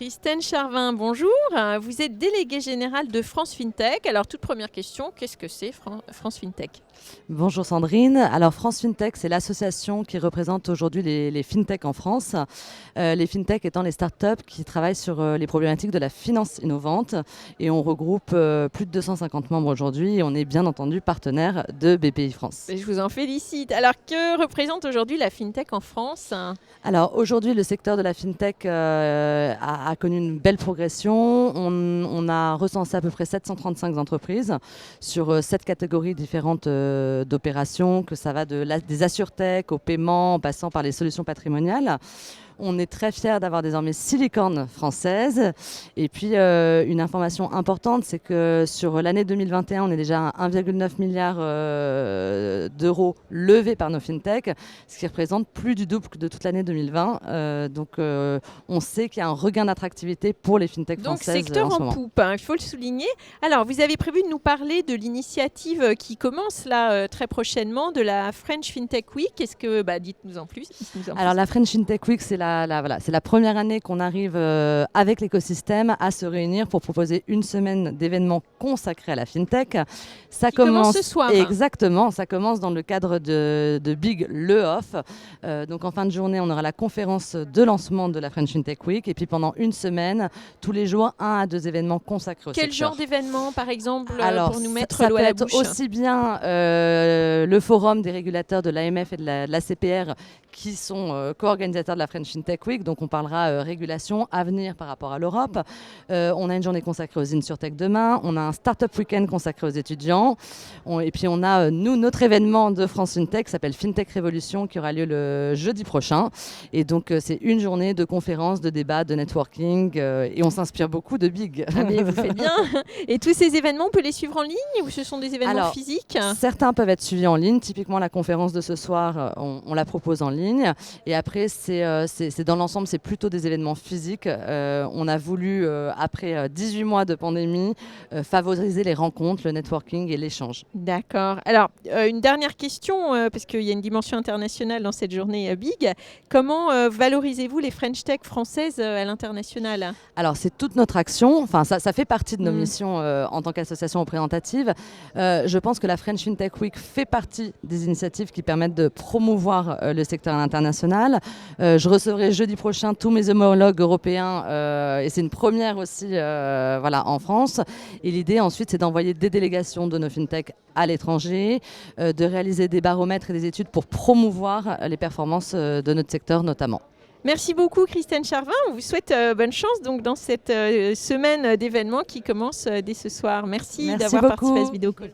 Christine Charvin, bonjour. Vous êtes déléguée générale de France FinTech. Alors, toute première question, qu'est-ce que c'est France FinTech ? Bonjour Sandrine. Alors France FinTech, c'est l'association qui représente aujourd'hui les FinTech en France. Les FinTech étant les startups qui travaillent sur les problématiques de la finance innovante. Et on regroupe plus de 250 membres aujourd'hui et on est bien entendu partenaire de BPI France. Je vous en félicite. Alors, que représente aujourd'hui la FinTech en France ? Alors aujourd'hui, le secteur de la FinTech a connu une belle progression. On a recensé à peu près 735 entreprises sur 7 catégories différentes d'opérations, que ça va des assurtech au paiement, en passant par les solutions patrimoniales. On est très fiers d'avoir désormais 6 licornes françaises. Et puis, une information importante, c'est que sur l'année 2021, on est déjà à 1,9 milliard d'euros levés par nos FinTech, ce qui représente plus du double de toute l'année 2020. Donc, on sait qu'il y a un regain d'attractivité pour les FinTech françaises. Donc, secteur en ce en moment. poupe, il faut le souligner. Alors, vous avez prévu de nous parler de l'initiative qui commence là très prochainement, de la French FinTech Week. Est-ce que, dites-nous en plus. Alors, la French FinTech Week, c'est c'est la première année qu'on arrive avec l'écosystème à se réunir pour proposer une semaine d'événements consacrés à la FinTech. Ça commence ce soir. Exactement, ça commence dans le cadre de Big Le Off. Donc en fin de journée, on aura la conférence de lancement de la French FinTech Week et puis pendant une semaine, tous les jours, 1 à 2 événements consacrés au secteur. Quel genre d'événements, par exemple, Alors, pour nous mettre ça l'eau peut à la être bouche ? aussi bien le forum des régulateurs de l'AMF et de la CPR qui sont co-organisateurs de la French FinTech Week. Donc on parlera régulation, avenir par rapport à l'Europe. On a une journée consacrée aux InsurTech demain. On a un Startup Weekend consacré aux étudiants. Et puis on a, notre événement de France FinTech qui s'appelle FinTech Révolution qui aura lieu le jeudi prochain. Et donc c'est une journée de conférences, de débats, de networking. Et on s'inspire beaucoup de Big. Ah mais vous faites bien. Et tous ces événements, on peut les suivre en ligne ou ce sont des événements physiques ? Certains peuvent être suivis en ligne. Typiquement, la conférence de ce soir, on la propose en ligne. Et après, c'est dans l'ensemble, c'est plutôt des événements physiques. On a voulu, après 18 mois de pandémie, favoriser les rencontres, le networking et l'échange. D'accord. Alors, une dernière question, parce qu'il y a une dimension internationale dans cette journée Big. Comment valorisez-vous les French Tech françaises à l'international ? Alors, c'est toute notre action. Enfin, ça fait partie de nos missions en tant qu'association représentative. Je pense que la French FinTech Week fait partie des initiatives qui permettent de promouvoir le secteur international. Je recevrai jeudi prochain tous mes homologues européens et c'est une première aussi en France. Et l'idée ensuite, c'est d'envoyer des délégations de nos FinTech à l'étranger, de réaliser des baromètres et des études pour promouvoir les performances de notre secteur notamment. Merci beaucoup Christine Charvin. On vous souhaite bonne chance donc, dans cette semaine d'événements qui commence dès ce soir. Merci d'avoir participé à ce vidéo call.